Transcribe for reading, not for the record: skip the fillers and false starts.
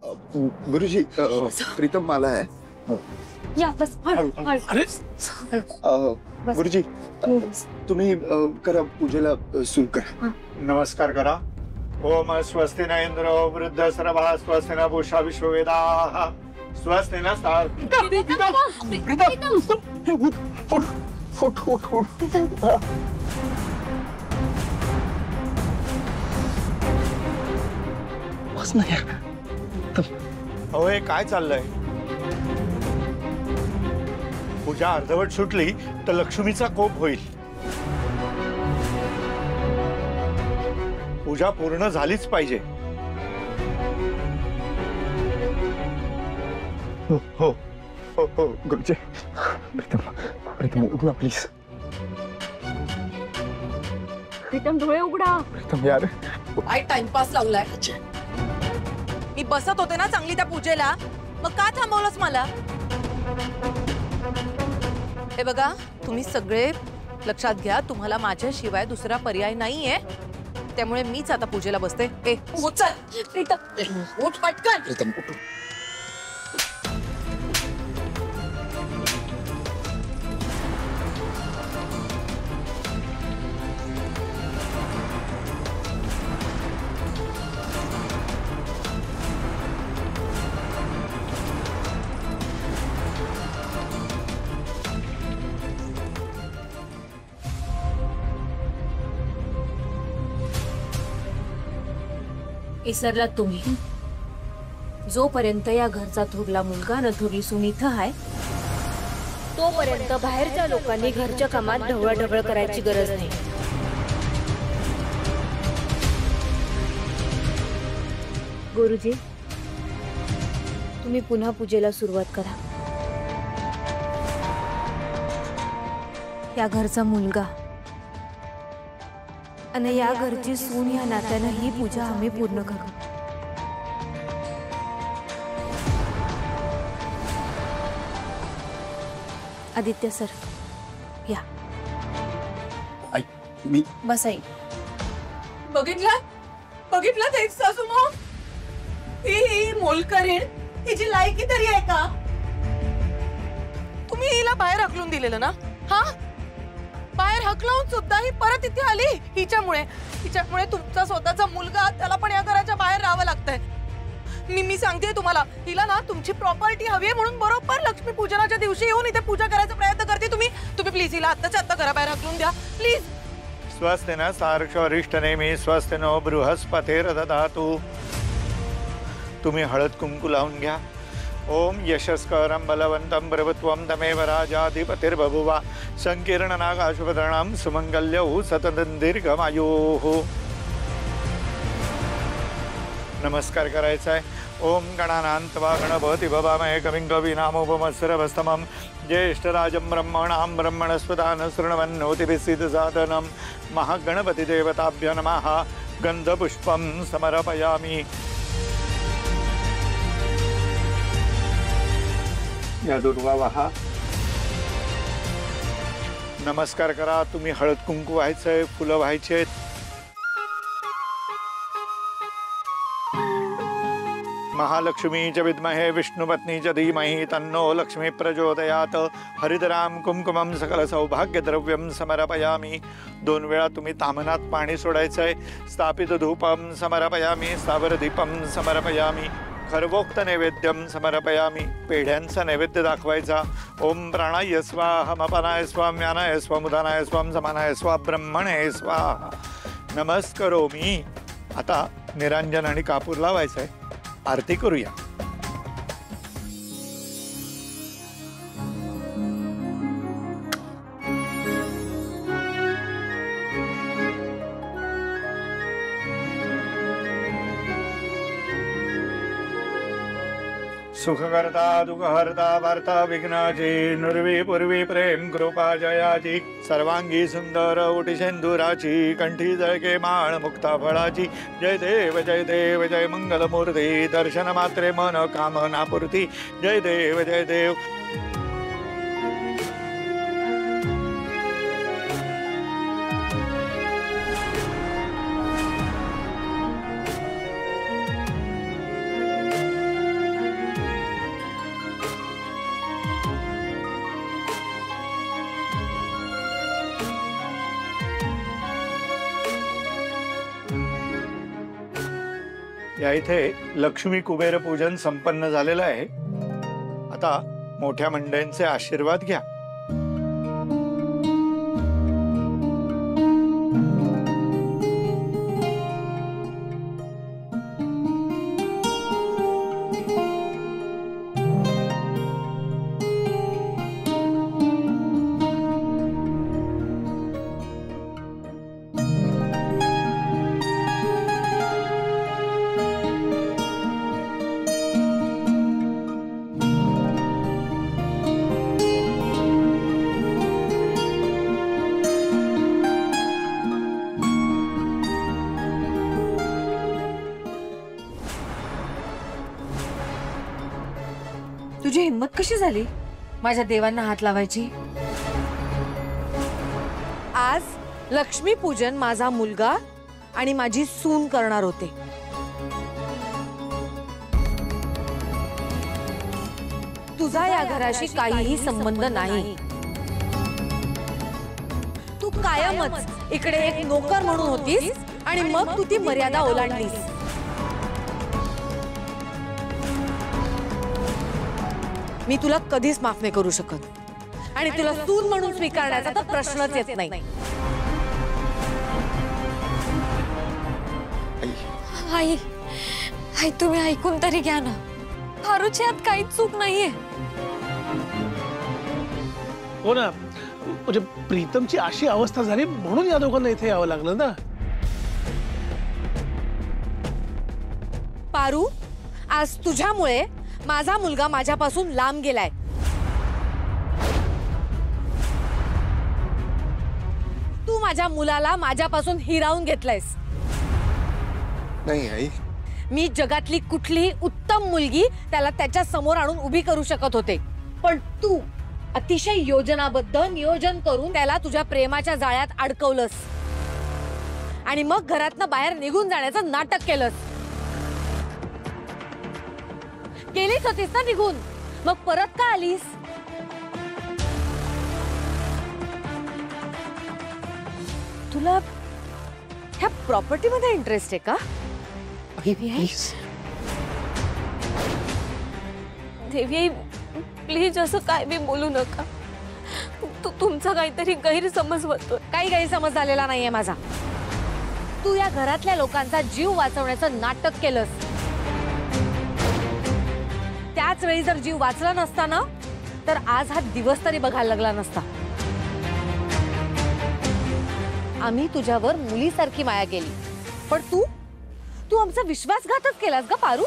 गुरुजी प्रीतम मला आहे. या बस. अरे गुरुजी तुम्ही करा पूजेला सुरू करा. नमस्कार करा. ओम स्वस्ति न इंद्रो वृद्ध सर्वा स्वस्ति न पूषा विश्ववेदाः स्वस्ति न स्तार. बस ना यार. अहो हे काय चाललंय? पूजा अर्धवट सुटली तर लक्ष्मीचा कोप होईल. पूजा पूर्ण झालीच पाहिजे. हो हो हो हो गुरुजी. प्रीतम उठू ना प्लीज. प्रीतम डोळे उघडा. प्रीतम यार काय टाइमपास लावलाय. मी बसत होते ना चांगली त्या पूजेला, मग का थांबवलंस मला? हे बघा तुम्ही सगळे लक्षात घ्या, तुम्हाला माझ्याशिवाय दुसरा पर्याय नाहीये, त्यामुळे मीच आता पूजेला बसते. ए चल प्रीतम उठ पटकन. प्रीतम उठू. इसरला तुम्ही जोपर्यंत या घरचा थोरला मुलगा न थोरली सून इथं आहे तोपर्यंत बाहेरच्या लोकांनी घरच्या कामात ढवळाढवळ करायची गरज नाही. गुरुजी तुम्ही पुन्हा पूजेला सुरुवात करा. या घरचा मुलगा आणि या घरची सून या नात्यानं ही पूजा आम्ही पूर्ण करू. आदित्य सर या. आई मी बस आई. बघितलं तेच सासू मग. ही मोलकरीण हिची लायकी तरी आहे का? तुम्ही हिला बाहेर हकलून दिलेलं ना? हा बाहेर हकलवून सुद्धा ही परत इथे आली. हिच्यामुळे तुमचा स्वतःचा मुलगा त्याला पण या घराच्या बाहेर राहावं लागतंय. मी सांगते तुम्हाला, हिला ना तुमची प्रॉपर्टी हवी आहे म्हणून बरोबर लक्ष्मी पूजनाच्या दिवशी येऊन इथे पूजा करायचा प्रयत्न करते. तुम्ही प्लीज हिला आत्ताच्या आत्ता घराबाहेर हकलून द्या प्लीज. स्वस्ति न सार्क्ष वरिष्ठ नेमी स्वस्ति नो बृहस्पतिर्दधातु. तुम्ही हळद कुंकू लावून घ्या. ओम यशस्करं बलवन्तं प्रभुत्वं तमेव राजाधिपतिर्बभुवा संकीर्णनागाशुभधरणं सुमंगल्यौ सततं दीर्घमायुः. नमस्कार करायचा आहे. ओम गणानान्त्वा गणपति भवामहे कविं कवीनामुपमस्रवस्तमं ज्येष्ठराजं ब्रह्मणां ब्रह्मणस्पदान शृण्वन्नोतिभिस्सिद्धसाधनं महागणपति देवताभ्यो नमः. गन्धपुष्पं समर्पयामि. या दुर्वाहा. नमस्कार करा. तुम्ही हळद कुंकू व्हायचंय, फुलं व्हायचे. महालक्ष्मी च विद्महे विष्णुपत्नी च धीमहि तन्नो लक्ष्मी प्रचोदयात्. हरिद्राम कुंकुमं सकल सौभाग्यद्रव्यं समर्पयामि. 2 वेळा तुम्ही तामनात पाणी सोडायचंय. स्थापित धूपं समर्पयामि. स्थावर दीपं समर्पयामि. खर्वोक्त नैवेद्यम समर्पयामि. पेढ्यांचा नैवेद्य दाखवायचा. ओम प्राणाय स्वाहा अपानाय स्वाहा ज्ञानाय स्वाहा उदानाय स्वाहा समानाय स्वाहा ब्रह्मणे स्वाहा. नमस्करोमि. आता निरांजन आणि कापूर लावायचंय. आरती करूया. सुखकर्ता दुःखहर्ता वार्ता विघ्नाची नुर्वी पूर्वी प्रेम कृपा जयाची. सर्वांगी सुंदर ओटी सिंदुराची कंठी जळके माळ मुक्ता फळाची. जय देव जय मंगलमूर्ती. दर्शन मात्रे मन कामना पूर्ती. जय देव. या इथे लक्ष्मी कुबेर पूजन संपन्न झालेलं आहे. आता मोठ्या मंडळींचे आशीर्वाद घ्या. तुझी हिम्मत कशी झाली माझ्या देवांना हात लावायची? आज लक्ष्मी पूजन माझा मुलगा आणि माझी सून करणार होते. तुझा या घराशी काहीही संबंध नाही. तू कायमच इकडे एक नोकर म्हणून होतीस आणि मग तू ती मर्यादा ओलांडलीस. मी तुला कधीच माफ नाही करू शकत आणि तुला सून म्हणून स्वीकारण्याचा तर प्रश्नच येत नाही. आई आई तुम्ही ऐकून तरी घ्या ना. फारूची यात काहीच चूक नाहीये. हो ना, म्हणजे प्रीतमची अशी अवस्था झाली म्हणून या दोघांना इथे यावं लागलं ना. पारू, आज तुझ्यामुळे माझा मुलगा माझ्यापासून लांब गेलाय. तू माझ्या मुलाला माझ्यापासून हिरावून घेतलायस. नाही आई, मी जगातली कुठलीही उत्तम मुलगी त्याला त्याच्या समोर आणून उभी करू शकत होते, पण तू अतिशय योजनाबद्ध नियोजन करून त्याला तुझ्या प्रेमाच्या जाळ्यात अडकवलंस आणि मग घरातनं बाहेर निघून जाण्याचं नाटक केलंस. गेलीच होतीस ना निघून, मग परत का आलीस? तुला ह्या प्रॉपर्टी मध्ये इंटरेस्ट आहे का? देवी प्लीज असं काय बी बोलू नका. तुमचा काहीतरी गैरसमज होतोय. काही गैरसमज झालेला नाहीये माझा. तू या घरातल्या लोकांचा जीव वाचवण्याचं नाटक केलंस. त्याच वेळी जर जीव वाचला नसता ना तर आज हा दिवस तरी बघायला लागला नसता. आम्ही तुझ्यावर मुलीसारखी माया केली, पण तू आमचा विश्वासघातच केलास ग पारू.